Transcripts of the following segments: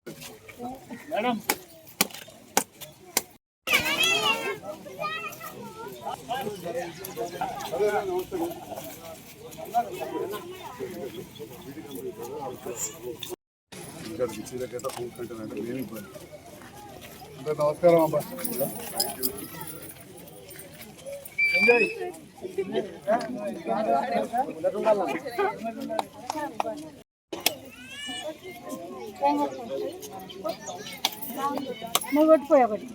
Madam నమస్కారం అబ్బా. నువ్వు కొట్టిపోయా ఒకటి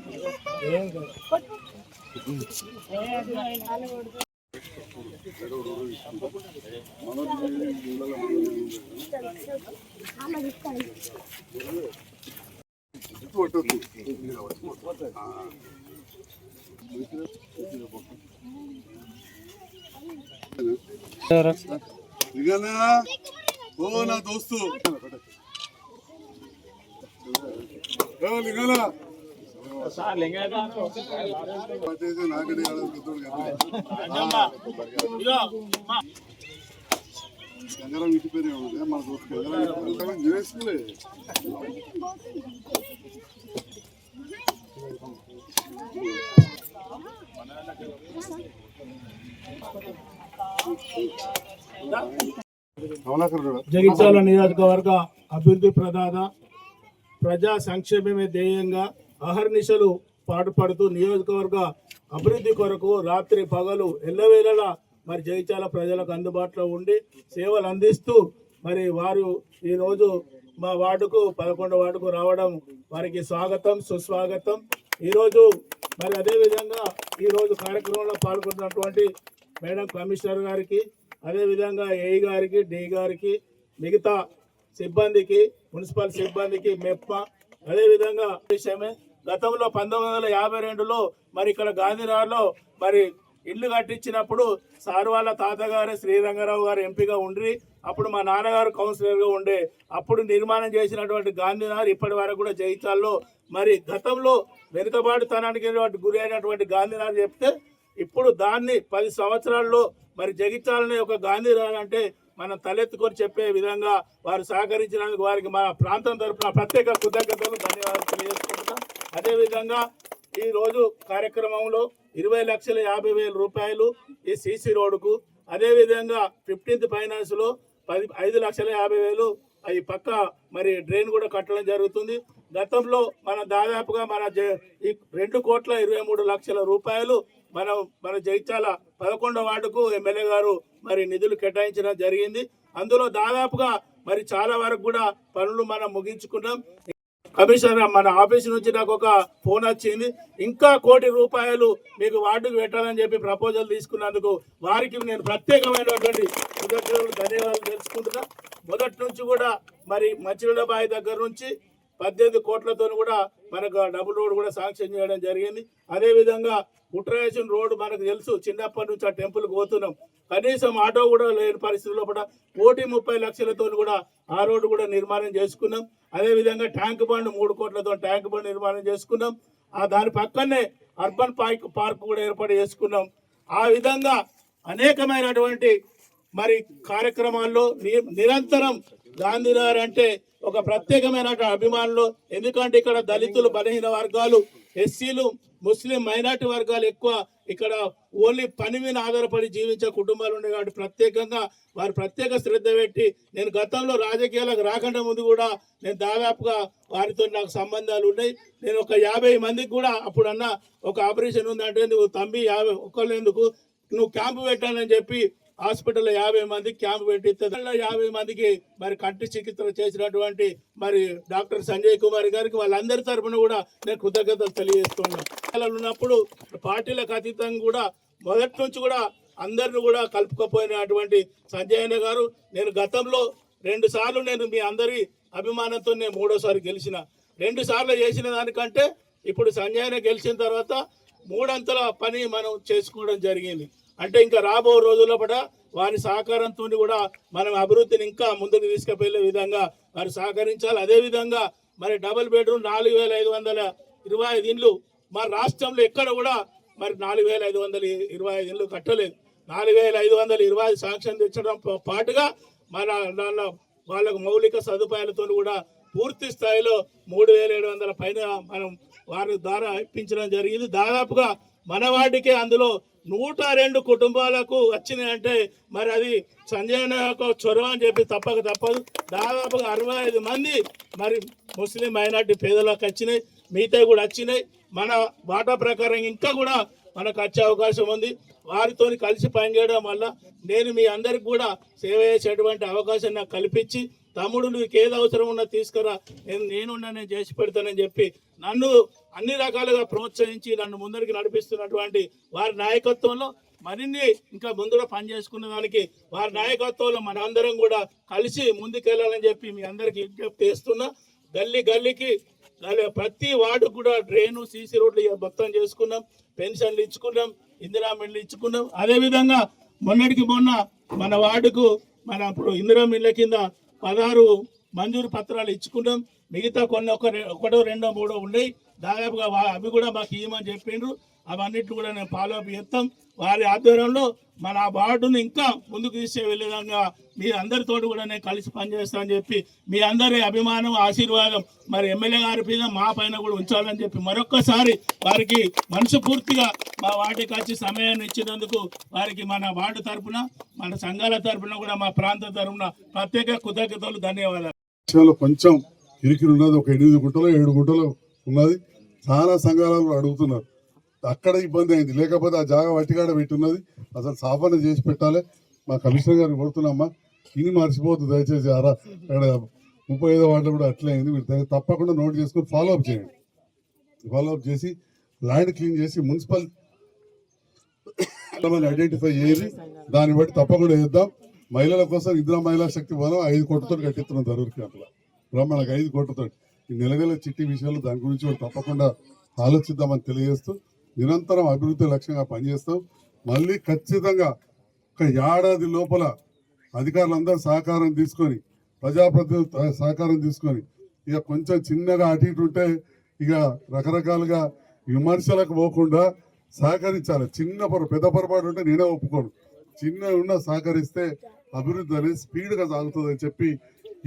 ఓ నా దోస్తు లింగనా గంగారం ఇంటి పేరు ఏముంది మన దోస్తు యూఎస్లే జగిత్యాల నియోజకవర్గ అభివృద్ధి ప్రదాత ప్రజా సంక్షేమమే ధ్యేయంగా అహర్నిశలు పాటుపడుతూ నియోజకవర్గ అభివృద్ధి కొరకు రాత్రి పగలు ఎల్లవేళలా మరి జగిత్యాల ప్రజలకు అందుబాటులో ఉండి సేవలు అందిస్తూ మరి వారు ఈరోజు మా వార్డుకు 11వ వార్డుకు రావడం వారికి స్వాగతం సుస్వాగతం. ఈరోజు మరి అదేవిధంగా ఈరోజు కార్యక్రమంలో పాల్గొన్నటువంటి మేడం కమిషనర్ గారికి, అదేవిధంగా ఏఈ గారికి, డి గారికి, మిగతా సిబ్బందికి, మున్సిపల్ సిబ్బందికి మెప్ప. అదేవిధంగా విషయమే గతంలో 1952లో మరి ఇక్కడ గాంధీనగర్లో మరి ఇల్లు కట్టించినప్పుడు సార్ వాళ్ళ తాతగారు శ్రీరంగారావు గారు ఎంపీగా ఉండి అప్పుడు మా నాన్నగారు కౌన్సిలర్గా ఉండే అప్పుడు నిర్మాణం చేసినటువంటి గాంధీనగర్ ఇప్పటి వరకు కూడా జగిత్యాలలో మరి గతంలో వెనుకబాటుతనానికి గురి అయినటువంటి గాంధీనగర్ చెప్తే ఇప్పుడు దాన్ని 10 సంవత్సరాల్లో మరి జగిత్యాలని ఒక గాంధీనగర్ అంటే మనం తలెత్తుకొని చెప్పే విధంగా వారు సహకరించినందుకు వారికి మన ప్రాంతం తరఫున ప్రత్యేక కృతజ్ఞతలు ధన్యవాదాలు తెలియజేసుకుంటున్నాం. అదేవిధంగా ఈరోజు కార్యక్రమంలో 20,50,000 రూపాయలు ఈ సీసీ రోడ్డుకు, అదేవిధంగా 15th ఫైనాన్స్లో 5,50,000 ఈ పక్క మరి డ్రైన్ కూడా కట్టడం జరుగుతుంది. గతంలో మన దాదాపుగా మన 2,23,00,000 రూపాయలు మన జగిత్యాల 11వ వార్డుకు ఎమ్మెల్యే గారు మరి నిధులు కేటాయించడం జరిగింది. అందులో దాదాపుగా మరి చాలా వరకు కూడా పనులు మనం ముగించుకున్నాం. కమిషనర్ మన ఆఫీస్ నుంచి నాకు ఒక ఫోన్ వచ్చింది, ఇంకా 1 కోటి రూపాయలు మీకు వార్డుకు పెట్టాలని చెప్పి ప్రపోజల్ తీసుకున్నందుకు వారికి నేను ప్రత్యేకమైనటువంటి కృతజ్ఞతలు ధన్యవాదాలు తెలుసుకుంటున్నా. మొదటి నుంచి కూడా మరి మంచినీళ్ళబాయి దగ్గర నుంచి 18 కోట్లతో కూడా మనకు డబుల్ రోడ్ కూడా శాంక్షన్ చేయడం జరిగింది. అదేవిధంగా ఉట్రేషన్ రోడ్డు మనకు తెలుసు, చిన్నప్పటి నుంచి ఆ టెంపుల్కి పోతున్నాం, కనీసం ఆటో కూడా లేని పరిస్థితుల్లో కూడా 1,30,00,000తో కూడా ఆ రోడ్డు కూడా నిర్మాణం చేసుకున్నాం. అదేవిధంగా ట్యాంక్ బండ్ 3 కోట్లతో ట్యాంక్ బండ్ నిర్మాణం చేసుకున్నాం. దాని పక్కనే అర్బన్ పార్క్ కూడా ఏర్పాటు చేసుకున్నాం. ఆ విధంగా అనేకమైనటువంటి మరి కార్యక్రమాల్లో నిరంతరం గాంధీనగర్ అంటే ఒక ప్రత్యేకమైన అభిమానులు. ఎందుకంటే ఇక్కడ దళితులు, బలహీన వర్గాలు, ఎస్సీలు, ముస్లిం మైనార్టీ వర్గాలు ఎక్కువ ఇక్కడ ఓన్లీ పని మీద ఆధారపడి జీవించే కుటుంబాలు ఉన్నాయి. కాబట్టి ప్రత్యేకంగా వారు ప్రత్యేక శ్రద్ధ పెట్టి, నేను గతంలో రాజకీయాలకు రాకుండా ముందు కూడా నేను దాదాపుగా వారితో నాకు సంబంధాలు ఉన్నాయి. నేను ఒక 50 మందికి కూడా అప్పుడన్నా ఒక ఆపరేషన్ ఉందంటే నువ్వు తమ్మి 50 ఒక్కళ్ళు ఎందుకు నువ్వు క్యాంపు పెట్టాలని చెప్పి హాస్పిటల్లో 50 మందికి క్యాంపు పెట్టి 50 మందికి మరి కంటి చికిత్స చేసినటువంటి మరి డాక్టర్ సంజయ్ కుమార్ గారికి వాళ్ళందరి తరఫున కూడా నేను కృతజ్ఞతలు తెలియజేస్తున్నాను. ఉన్నప్పుడు పార్టీలకు అతీతంగా కూడా మొదటి నుంచి కూడా అందరిని కూడా కలుపుకపోయినటువంటి సంజయ్ అన్న గారు, నేను గతంలో 2 సార్లు నేను మీ అందరి అభిమానంతో నేను 3వసారి గెలిచిన. 2 సార్లు చేసిన దానికంటే ఇప్పుడు సంజయ్ అన్న గెలిచిన తర్వాత 3 అంతల పని మనం చేసుకోవడం జరిగింది. అంటే ఇంకా రాబో రోజుల్లో కూడా వారి సహకారంతో కూడా మనం అభివృద్ధిని ఇంకా ముందుకు తీసుకువెళ్ళే విధంగా వారు సహకరించాలి. అదేవిధంగా మరి డబుల్ బెడ్రూమ్ 4,525 ఇండ్లు మన రాష్ట్రంలో ఎక్కడ కూడా మరి 4,525 ఇండ్లు కట్టలేదు. 4,520 శాంక్షన్ తెచ్చడం పాటుగా మన వాళ్ళకు మౌలిక సదుపాయాలతో కూడా పూర్తి స్థాయిలో 3,700 పైన మనం వారి ద్వారా ఇప్పించడం జరిగింది. దాదాపుగా మన వాటికి అందులో 102 కుటుంబాలకు వచ్చినాయంటే మరి అది సంజయ్ యొక్క చొరవ అని చెప్పి తప్పదు. దాదాపుగా 65 మంది మరి ముస్లిం మైనార్టీ పేదలకు వచ్చినాయి, మిగతా కూడా వచ్చినాయి. మన వాటా ప్రకారం ఇంకా కూడా మనకు వచ్చే అవకాశం ఉంది. వారితో కలిసి పనిచేయడం వల్ల నేను మీ అందరికి కూడా సేవ చేసేటువంటి అవకాశం నాకు కల్పించి, తమ్ముడు నీకు ఏది అవసరం ఉన్నా తీసుకురా, నేను చేసి పెడతానని చెప్పి నన్ను అన్ని రకాలుగా ప్రోత్సహించి నన్ను ముందరికి నడిపిస్తున్నటువంటి వారి నాయకత్వంలో మరిన్ని ఇంకా ముందుగా పనిచేసుకున్న దానికి వారి నాయకత్వంలో మనందరం కూడా కలిసి ముందుకెళ్ళాలని చెప్పి మీ అందరికీ విజ్ఞప్తి చేస్తున్నా. గల్లీకి ప్రతి వార్డు కూడా డ్రైను, సీసీ రోడ్లు మొత్తం చేసుకున్నాం, పెన్షన్లు ఇచ్చుకున్నాం, ఇందిరా మిల్లు ఇచ్చుకున్నాం. అదేవిధంగా మొన్నటికి మొన్న మన వార్డుకు మన ఇప్పుడు ఇందిరా మిల్ల కింద 16 మంజూరు పత్రాలు ఇచ్చుకున్నాం. మిగతా కొన్ని ఒకటో రెండో మూడో ఉన్నాయి. దాదాపుగా అవి కూడా మాకు ఇవ్వమని చెప్పిండ్రు. అవన్నిటి కూడా నేను ఫాలో అప్ చేస్తాం. వారి ఆధ్వర్యంలో మన వార్డును ఇంకా ముందుకు తీసుకెళ్లే విధంగా మీ అందరితో కూడా నేను కలిసి పనిచేస్తానని చెప్పి మీ అందరి అభిమానం, ఆశీర్వాదం మరి ఎమ్మెల్యే గారి మీద మా పైన కూడా ఉంచాలని చెప్పి మరొక్కసారి వారికి మనస్ఫూర్తిగా మా వార్డుకి వచ్చి సమయాన్ని ఇచ్చినందుకు వారికి మన వార్డు తరఫున, మన సంఘాల తరఫున కూడా మా ప్రాంత తరఫున ప్రత్యేక కృతజ్ఞతలు, ధన్యవాదాలు. కొంచెం ఇరికిరి ఉన్నది, ఒక 8 గుంటలు 7 గుంటలు ఉన్నది. చాలా సంఘాలు అడుగుతున్నారు, అక్కడ ఇబ్బంది అయింది. లేకపోతే ఆ జాగా వట్టిగాడ పెట్టున్నది, అసలు సాఫన చేసి పెట్టాలి. మా కమిషనర్ గారిని కొడుతున్నామ్మా, ఇని మర్చిపోతుంది దయచేసి. అక్కడ 35వ వార్డులో కూడా అట్లే అయింది. మీరు తప్పకుండా నోట్ చేసుకుని ఫాలో అప్ చేయండి. ఫాలో అప్ చేసి ల్యాండ్ క్లీన్ చేసి మున్సిపల్ ఐడెంటిఫై చేయాలి. దాన్ని బట్టి తప్పకుండా వేద్దాం. మహిళల కోసం ఇందిరా మహిళా శక్తి భవనం 5 కోట్లతో కట్టిస్తున్నాం ధరూర్ క్యాంపులో. మనకు 5 కోట్లతో ఈ నెల చిట్టి విషయాలు దాని గురించి కూడా తప్పకుండా ఆలోచిద్దామని తెలియజేస్తూ నిరంతరం అభివృద్ధి లక్ష్యంగా పనిచేస్తాం. మళ్ళీ ఖచ్చితంగా ఒక ఏడాది లోపల అధికారులందరూ సహకారం తీసుకొని, ప్రజాప్రతినిధుల సహకారం తీసుకొని, ఇక కొంచెం చిన్నగా అటు ఇటు ఉంటే ఇక రకరకాలుగా విమర్శలకు పోకుండా సహకరించాలి. పెద్ద పొరపాటు ఉంటే నేనే ఒప్పుకోను. చిన్న ఉన్న సహకరిస్తే అభివృద్ధి అనేది స్పీడ్గా సాగుతుందని చెప్పి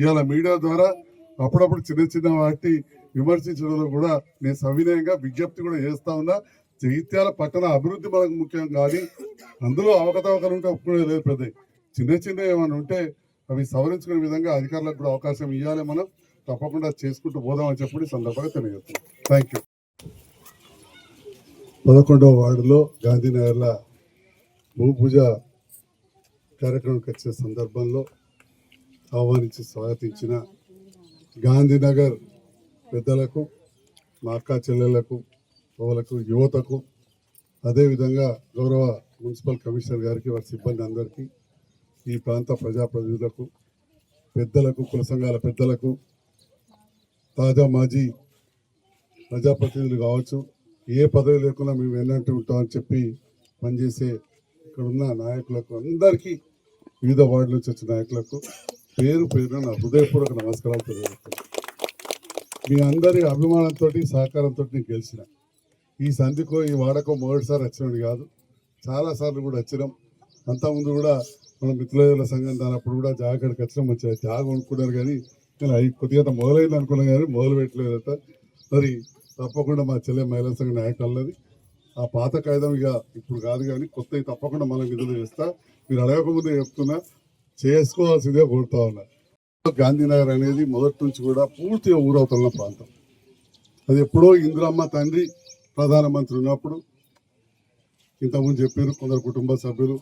ఇవాళ మీడియా ద్వారా అప్పుడప్పుడు చిన్న వాటి విమర్శించడంలో కూడా నేను సవినయంగా విజ్ఞప్తి కూడా చేస్తా ఉన్నా. జగిత్యాల పట్టణ అభివృద్ధి మనకు ముఖ్యం, కానీ అందులో అవకతవకలు ఉంటే ఒప్పుకునే లేదు. పెద్ద చిన్న ఏమైనా ఉంటే అవి సవరించుకునే విధంగా అధికారులకు కూడా అవకాశం ఇవ్వాలి. మనం తప్పకుండా చేసుకుంటూ పోదామని చెప్పి సందర్భంగా తెలియజేస్తున్నాం. Thank you. 11వ వార్డులో గాంధీనగర్లో భూపూజ కార్యక్రమానికి వచ్చే సందర్భంలో ఆహ్వానించి స్వాగతించిన గాంధీనగర్ పెద్దలకు, మా అక్క చెల్లెళ్లకు, యువతకు, అదేవిధంగా గౌరవ మున్సిపల్ కమిషనర్ గారికి, వారి సిబ్బంది అందరికీ, ఈ ప్రాంత ప్రజాప్రతినిధులకు, పెద్దలకు, కుల సంఘాల పెద్దలకు, తాజా మాజీ ప్రజాప్రతినిధులు కావచ్చు, ఏ పదవి లేకుండా మేము ఎన్నట్టు ఉంటామని చెప్పి పనిచేసే ఇక్కడున్న నాయకులకు అందరికీ, వివిధ వార్డుల నుంచి వచ్చిన నాయకులకు పేరు పేరున నా హృదయపూర్వక నమస్కారాలు తెలియజేస్తున్నాను. మీ అందరి అభిమానంతో, సహకారంతో నేను గెలిచిన ఈ సంధికో, ఈ వాడకో మొదటిసారి వచ్చినది కాదు, చాలాసార్లు కూడా వచ్చినాం. అంతకుముందు కూడా మనం మిత్రుల సంఘం దానప్పుడు కూడా జాగడికి వచ్చినాం. మంచిగా జాగ కొనుక్కున్నారు, కానీ అవి కొద్దిగా మొదలైంది అనుకున్నాం, కానీ మొదలు పెట్టలేదట. మరి తప్పకుండా మా చెల్లె మహిళా సంఘ నాయకులది ఆ పాత కాయిదం ఇక ఇప్పుడు కాదు, కానీ కొత్తవి తప్పకుండా మనం నిధులు చేస్తా. మీరు అడగకముందే చెప్తున్నా, చేసుకోవాల్సిందే కోరుతా ఉన్నా. గాంధీనగర్ అనేది మొదటి నుంచి కూడా పూర్తిగా ఊరవుతున్న ప్రాంతం. అది ఎప్పుడో ఇందిరమ్మ తండ్రి ప్రధానమంత్రి ఉన్నప్పుడు, ఇంతకుముందు చెప్పారు కొందరు కుటుంబ సభ్యులు,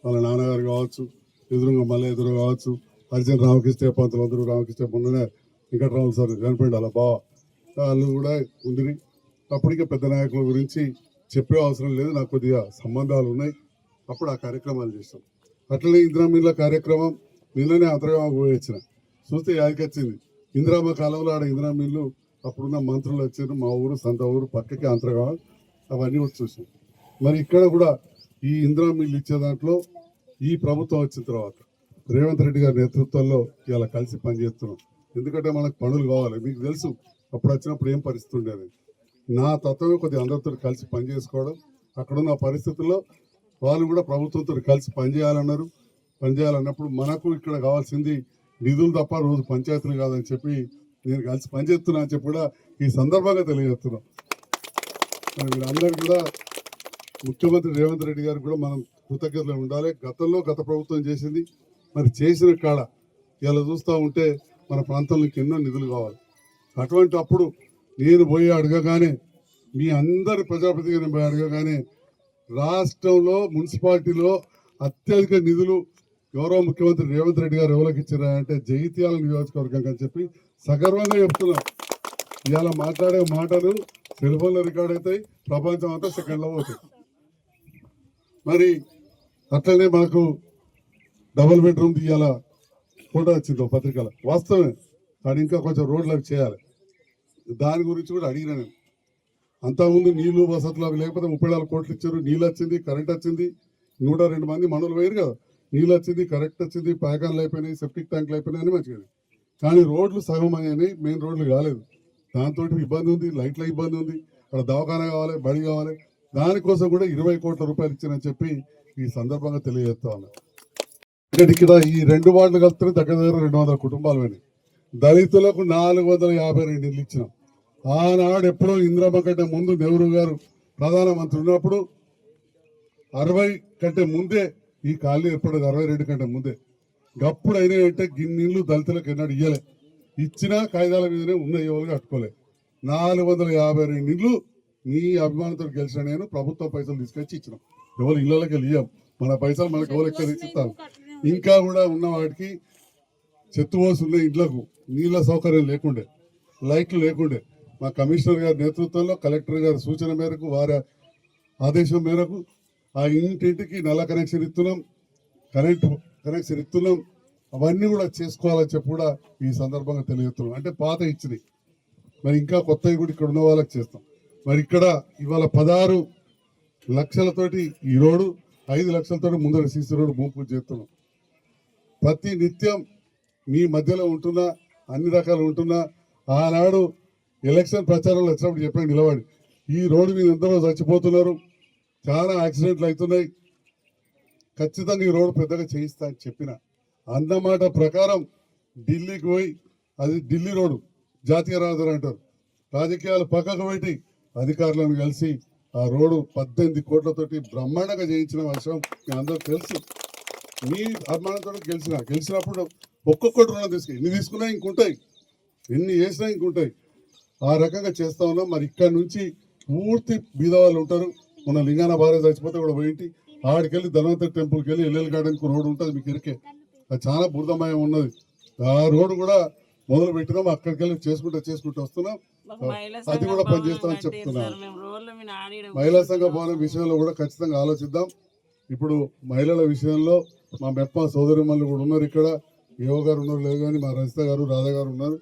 వాళ్ళ నాన్నగారు కావచ్చు, మళ్ళీ ఎదురు కావచ్చు, అర్జున్ రామకృష్ణ పంతులు అందరూ, రామకృష్ణ మొన్ననే వెంకటరావు సార్ చనిపోయింది, అలా బావ వాళ్ళు కూడా ఉండి. అప్పటికే పెద్ద నాయకుల గురించి చెప్పే అవసరం లేదు, నాకు కొద్దిగా సంబంధాలు ఉన్నాయి. అప్పుడు ఆ కార్యక్రమాలు చేస్తాం. అట్లనే ఇందిరామిల్ల కార్యక్రమం నిన్ననే అంతర్గామకు పోయి వచ్చిన, చూస్తే యాదికి వచ్చింది. ఇందిరామ్మ కాలంలో ఆడ ఇందిరామిల్లు అప్పుడున్న మంత్రులు వచ్చారు, మా ఊరు సొంత ఊరు పక్కకి అంతర్గామం, అవన్నీ కూడా చూసాం. మరి ఇక్కడ కూడా ఈ ఇందిరామిల్లు ఇచ్చే దాంట్లో ఈ ప్రభుత్వం వచ్చిన తర్వాత రేవంత్ రెడ్డి గారి నేతృత్వంలో ఇలా కలిసి పనిచేస్తున్నాం. ఎందుకంటే మనకు పనులు కావాలి. మీకు తెలుసు అప్పుడు వచ్చినప్పుడు ఏం పరిస్థితి ఉండేది. నా తత్వమే కొద్దిగా అందరితో కలిసి పనిచేసుకోవడం. అక్కడున్న పరిస్థితుల్లో వాళ్ళు కూడా ప్రభుత్వంతో కలిసి పనిచేయాలన్నారు. పనిచేయాలన్నప్పుడు మనకు ఇక్కడ కావాల్సింది నిధులు తప్ప రోజు పంచాయతీలు కాదని చెప్పి నేను కలిసి పనిచేస్తున్నా అని చెప్పి కూడా ఈ సందర్భంగా తెలియజేస్తున్నాం. మరి మీరందరూ కూడా ముఖ్యమంత్రి రేవంత్ రెడ్డి గారికి కూడా మనం కృతజ్ఞతలు ఉండాలి. గతంలో గత ప్రభుత్వం చేసింది, మరి చేసిన కాడ ఇలా చూస్తూ ఉంటే మన ప్రాంతంలోకి ఎన్నో నిధులు కావాలి. అటువంటి అప్పుడు నేను పోయి అడగగానే, మీ అందరి ప్రజాప్రతినిధిగా నేను పోయి అడగగానే, రాష్ట్రంలో మున్సిపాలిటీలో అత్యధిక నిధులు గౌరవ ముఖ్యమంత్రి రేవంత్ రెడ్డి గారు ఎవరికి ఇచ్చారంటే జగిత్యాల నియోజకవర్గం అని చెప్పి సగర్వంగా చెప్తున్నాం. ఇవాళ మాట్లాడే మాటలు సెల్ ఫోన్లో రికార్డ్ అవుతాయి, ప్రపంచం అంతా సెకండ్లో పోతాయి. మరి అట్లనే మనకు డబుల్ బెడ్రూమ్ ఇవాళ ఫోటో వచ్చింది పత్రికలో, వాస్తవమే. కానీ ఇంకా కొంచెం రోడ్లు అవి చేయాలి. దాని గురించి కూడా అడిగినా నేను. అంతకుముందు నీళ్లు వసతులు అవి లేకపోతే 34 కోట్లు ఇచ్చారు, నీళ్ళు వచ్చింది, కరెంట్ వచ్చింది, 102 మంది మనలు వేరు కదా, నీళ్ళు వచ్చింది, కరెంట్ వచ్చింది, పాయకాన్లు అయిపోయినాయి, సెప్టిక్ ట్యాంకులు అయిపోయినాయి, అని మంచిగా. కానీ రోడ్లు సగం అయినాయి, మెయిన్ రోడ్లు కాలేదు. దాంతో ఇబ్బంది ఉంది, లైట్ల ఇబ్బంది ఉంది, అక్కడ దవాఖానా కావాలి, బడి కావాలి. దానికోసం కూడా 20 కోట్ల రూపాయలు ఇచ్చానని చెప్పి ఈ సందర్భంగా తెలియజేస్తా ఉన్నా. ఇక్కడ ఈ 2 వార్డులు కలిపితే దగ్గర 200 కుటుంబాలు అయినాయి. దళితులకు 452 ఇళ్ళు ఇచ్చినాం. ఆనాడు ఎప్పుడో ఇందిరమ్మ కంటే ముందు నెహ్రూ గారు ప్రధానమంత్రి ఉన్నప్పుడు 60 కంటే ముందే ఈ కాలనీ ఏర్పడేది, 62 కంటే ముందే. గప్పుడు అయినాయంటే గిన్నెళ్ళు దళితులకు ఎన్నడూ ఇయ్యలే. ఇచ్చినా కాగితాల మీదనే ఉన్న ఎవరు కట్టుకోలే. 452 ఇళ్ళు మీ అభిమానంతో గెలిచిన నేను ప్రభుత్వ పైసలు తీసుకొచ్చి ఇచ్చినాం. ఎవరు ఇళ్ళకి వెళ్ళి మన పైసలు మనకు ఎవరు ఎక్కడ ఇచ్చిస్తాను. ఇంకా కూడా ఉన్న వాటికి చెత్తుపోసి ఉన్న ఇండ్లకు నీళ్ళ సౌకర్యం లేకుండే, లైట్లు లేకుండే. మా కమిషనర్ గారి నేతృత్వంలో, కలెక్టర్ గారి సూచన మేరకు, వారి ఆదేశం మేరకు ఆ ఇంటింటికి నల్ల కనెక్షన్ ఇస్తున్నాం, కరెంటు కనెక్షన్ ఇస్తున్నాం. అవన్నీ కూడా చేసుకోవాలని చెప్పి కూడా ఈ సందర్భంగా తెలియజేస్తున్నాం. అంటే పాత ఇచ్చినాయి, మరి ఇంకా కొత్తవి కూడా ఇక్కడ ఉన్న వాళ్ళకి చేస్తాం. మరి ఇక్కడ ఇవాళ 16 లక్షలతోటి ఈ రోడ్డు, 5 లక్షలతోటి ముందర సీసీ రోడ్డు భూమి పూజ చేస్తున్నాం. ప్రతి నిత్యం మీ మధ్యలో ఉంటున్నా, అన్ని రకాలు ఉంటున్నా. ఆనాడు ఎలక్షన్ ప్రచారంలో వచ్చినప్పుడు చెప్పాను నిలబడి, ఈ రోడ్డు మీద ఎందరో చచ్చిపోతున్నారు, చాలా యాక్సిడెంట్లు అవుతున్నాయి, ఖచ్చితంగా ఈ రోడ్డు పెద్దగా చేయిస్తా అని చెప్పిన అన్నమాట ప్రకారం ఢిల్లీకి పోయి, అది ఢిల్లీ రోడ్డు, జాతీయ రహదారి అంటారు, రాజకీయాలు పక్కకు పెట్టి అధికారులను కలిసి ఆ రోడ్డు 18 కోట్లతోటి బ్రహ్మాండంగా చేయించిన విషయం మీ అందరూ తెలుసు. మీ అభిమానంతో గెలిచినప్పుడు ఒక్కొక్కటి రుణం ఎన్ని తీసుకున్నా ఇంకుంటాయి, ఎన్ని చేసినా ఇంకుంటాయి. ఆ రకంగా చేస్తా ఉన్నాం. మరి ఇక్కడ నుంచి పూర్తి బీద వాళ్ళు ఉంటారు. మన లింగాన భార్య చచ్చిపోతే కూడా పోయింటి, ఆడికెళ్ళి ధన్వంతరి టెంపుల్కి వెళ్ళి ఎల్ఎల్ గార్డెన్కి రోడ్డు ఉంటుంది, మీకు ఇరికే. అది చాలా బురదమయం ఉన్నది. ఆ రోడ్డు కూడా మొదలు పెట్టినాం, అక్కడికి వెళ్ళి చేసుకుంటూ వస్తున్నాం. అది కూడా పనిచేస్తామని చెప్తున్నాం. మహిళా సంఘ భవనం విషయంలో కూడా ఖచ్చితంగా ఆలోచిద్దాం. ఇప్పుడు మహిళల విషయంలో మా మెప్ప సోదరిమల్లు కూడా ఉన్నారు, ఇక్కడ యువ గారు ఉన్నారు, లేదు కానీ మా రజిత గారు, రాధా గారు ఉన్నారు.